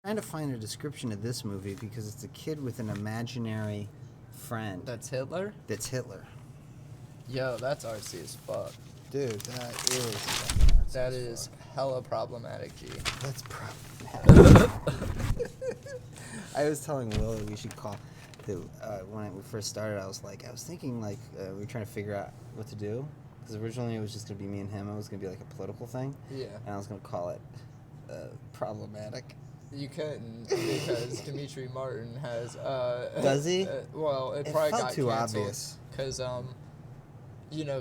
Trying to find a description of this movie because it's a kid with an imaginary friend. That's Hitler? That's Hitler. Yo, that's RC as fuck. Dude, that is fucking nuts That as is fuck. hella problematic, G. That's problematic. I was telling Will that we should call. When we first started, I was thinking we were trying to figure out what to do because originally it was just gonna be me and him. It was gonna be like a political thing. Yeah. And I was gonna call it problematic. You couldn't because Dimitri Martin has. Does he? Well, it It probably felt got too canceled obvious. because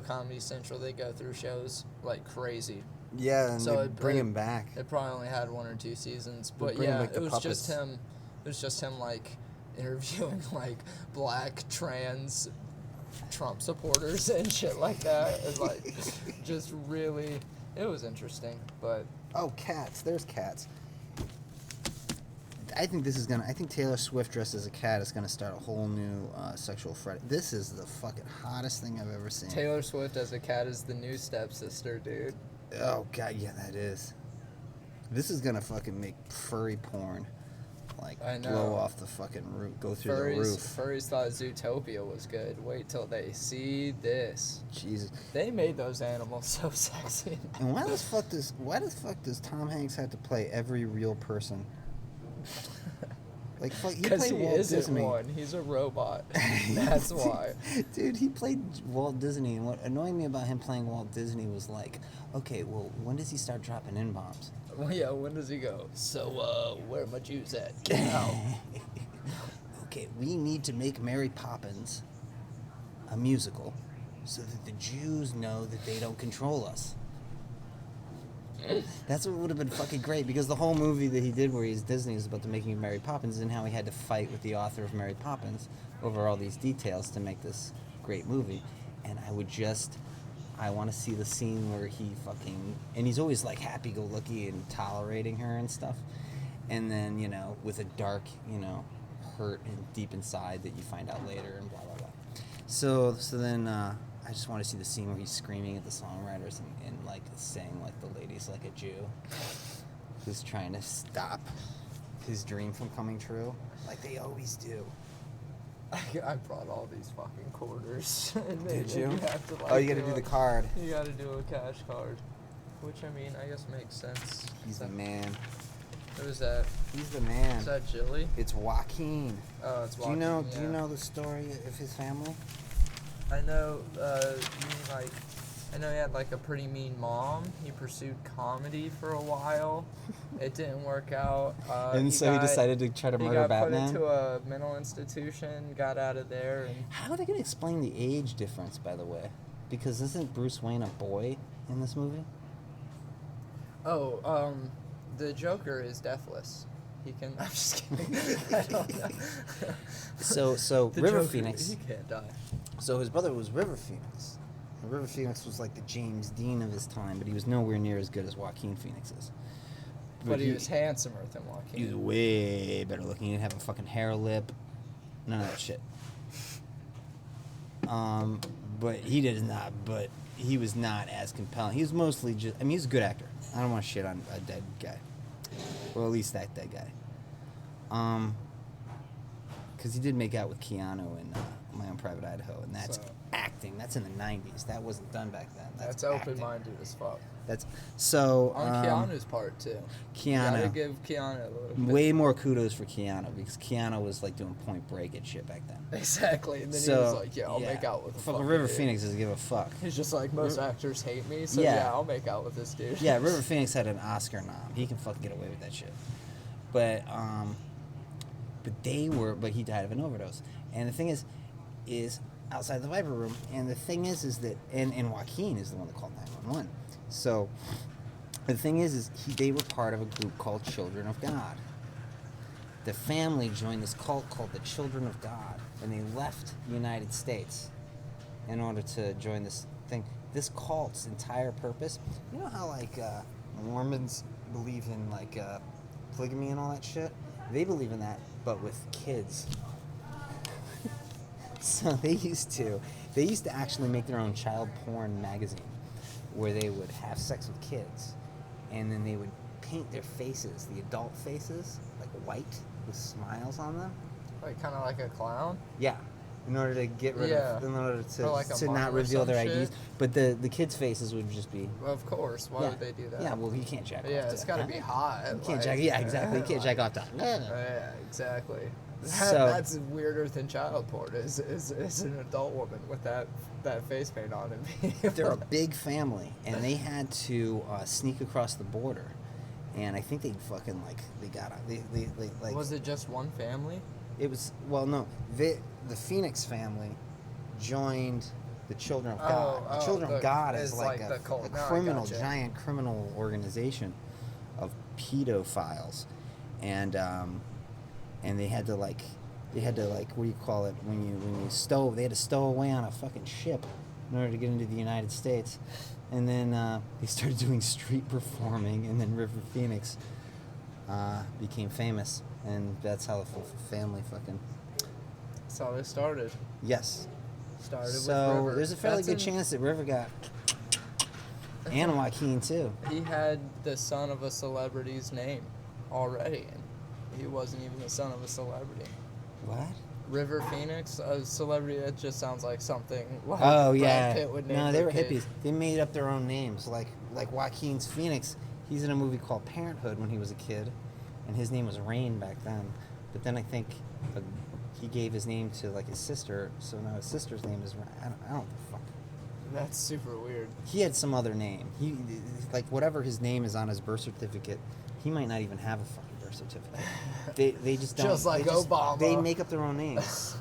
Comedy Central, they go through shows like crazy. Yeah, and So they it- bring it- him back. It probably only had 1 or 2 seasons, They but bring yeah, back the it was just puppets. him. It was just him like interviewing like black trans Trump supporters and shit like that. It's like just really, it was interesting, but Oh, cats. There's cats. I think Taylor Swift dressed as a cat is gonna start a whole new sexual fret. This is the fucking hottest thing I've ever seen. Taylor Swift as a cat is the new stepsister, dude. Oh god, yeah, that is. This is gonna fucking make furry porn, like I know. blow off the fucking roof, go through the roof. Furries thought Zootopia was good. Wait till they see this. Jesus. They made those animals so sexy. And why the fuck does Tom Hanks have to play every real person? Like fuck, he Because played he Walt isn't Disney. one. He's a robot. That's why. Dude, he played Walt Disney, and what annoyed me about him playing Walt Disney was like, okay, well, when does he start dropping N-bombs? Well, yeah, when does he go? So, where are my Jews at? Get out. Okay, we need to make Mary Poppins a musical so that the Jews know that they don't control us. That's what would have been fucking great, because the whole movie that he did where he's Disney is about the making of Mary Poppins and how he had to fight with the author of Mary Poppins over all these details to make this great movie. And I want to see the scene where he fucking, and he's always like happy-go-lucky and tolerating her and stuff. And then, with a dark, hurt and deep inside that you find out later and blah, blah, blah. So then I just want to see the scene where he's screaming at the songwriters and like saying like the lady's like a Jew who's trying to stop his dream from coming true, like they always do. I brought all these fucking quarters. And Did you? have to, Oh, you got to do the card. You gotta do a cash card. Which, I mean, I guess makes sense. He's the man. Who is that? He's the man. Is that Jilly? It's Joaquin. Oh, it's Do Joaquin. you know the story of his family? I know, I know he had like a pretty mean mom. He pursued comedy for a while. It didn't work out. And so he decided to try to murder Batman? He got put into a mental institution, got out of there, and How are they going to explain the age difference, by the way? Because isn't Bruce Wayne a boy in this movie? the Joker is deathless. He can. I'm just kidding. I don't know. So The River Joker, Phoenix. He can't die. So his brother was River Phoenix. And River Phoenix was like the James Dean of his time, but he was nowhere near as good as Joaquin Phoenix is. But he was handsomer than Joaquin. He was way better looking. He didn't have a fucking hair lip. None of that shit. But he did not. But he was not as compelling. He was mostly just. I mean, he's a good actor. I don't want to shit on a dead guy, or at least that dead guy. Because he did make out with Keanu in My Own Private Idaho, and that's So- acting. That's in the '90s. That wasn't done back then. That's acting. open-minded as fuck. That's so. On Keanu's part too. You Keanu. gotta give Keanu a little bit. Way more kudos for Keanu, because Keanu was like doing Point Break and shit back then. Exactly, and then So, he was like, "Yeah, I'll make out with a fucking fucking River dude." Phoenix doesn't give a fuck. He's just like, most actors hate me, so Yeah. yeah, I'll make out with this dude. Yeah, River Phoenix had an Oscar nom. He can fucking get away with that shit. But he died of an overdose. And the thing is outside the Viper Room. And the thing is that, and Joaquin is the one that called 911. So the thing is they were part of a group called Children of God. The family joined this cult called the Children of God, and they left the United States in order to join this thing. This cult's entire purpose, you know how like Mormons believe in like polygamy and all that shit? They believe in that, but with kids. So they used to actually make their own child porn magazine where they would have sex with kids, and then they would paint their faces, the adult faces, like white with smiles on them. Like kind of like a clown. Yeah. In order to get rid of, in order Or like to a not mime or reveal their some IDs. shit. But the kids' faces would just be. Of course. Why would they do that? Yeah, well, you can't jack off. Yeah, it's got to be hot. You can't jack. Yeah, exactly. You can't jack off. Yeah, exactly. So- That's weirder than child porn. Is an adult woman with that face paint on and They're a big family, and they had to sneak across the border. And I think they fucking they like. Was it just one family? It was no. The Phoenix family joined the Children of God. The Children of God is like a criminal, giant criminal organization of pedophiles, and they had to what do you call it when you stow? They had to stow away on a fucking ship in order to get into the United States, and then they started doing street performing, and then River Phoenix became famous, and that's how the full family fucking. That's how they started. Yes. Started with So River. there's a fairly good chance that River got, and Joaquin too. He had the son of a celebrity's name already, and he wasn't even the son of a celebrity. What? River Phoenix, a celebrity that just sounds like something like Oh Brad yeah. Pitt would name No, they their were kid. hippies. They made up their own names. Like Joaquin's Phoenix. He's in a movie called Parenthood when he was a kid, and his name was Rain back then. But then I think he gave his name to like his sister, so now his sister's name is I don't know the fuck. That's super weird. He had some other name. He like whatever his name is on his birth certificate. He might not even have a fucking birth certificate. They just don't. Just like Obama. They make up their own names.